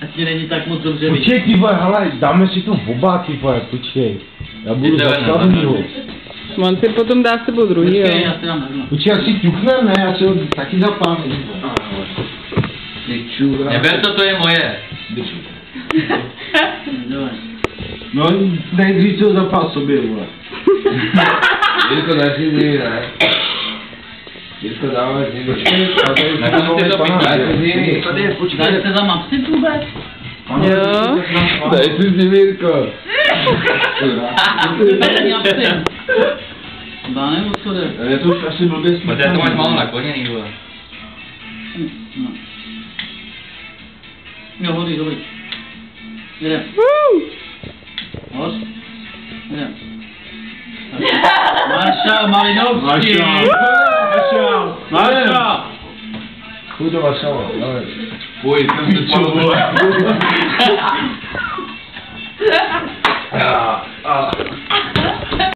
Ať ti není tak moc dobře. Počkej ty vole, hele, dáme si to oba ty vole, počkej. Já budu zastavnýho. On si potom dá s sebou druhý, jo. Počkej, já si dám jedno. Počkej, jak si ťuknem, ne, já si ho taky zapálím. Neber to je moje. No, nejdřív to zapál sobě, vole. Jirko, daj si zimy, ne? Jirko, dáme zimy. Tady je, počkej. Dali jste za mapsit vůbec? Jo. Daj si zimy, Jirko. Není absint. Dá nebo co jde? Je to už asi blbě smutné. Protože to máš málo nakloněný, vole. No. Jo, dobrý. Jdem. Hoď. Jdem. Maršal Malinovský. Maršal. Chuj do Varšava, dávaj. Pojď, jsem se spal, vole. Ah.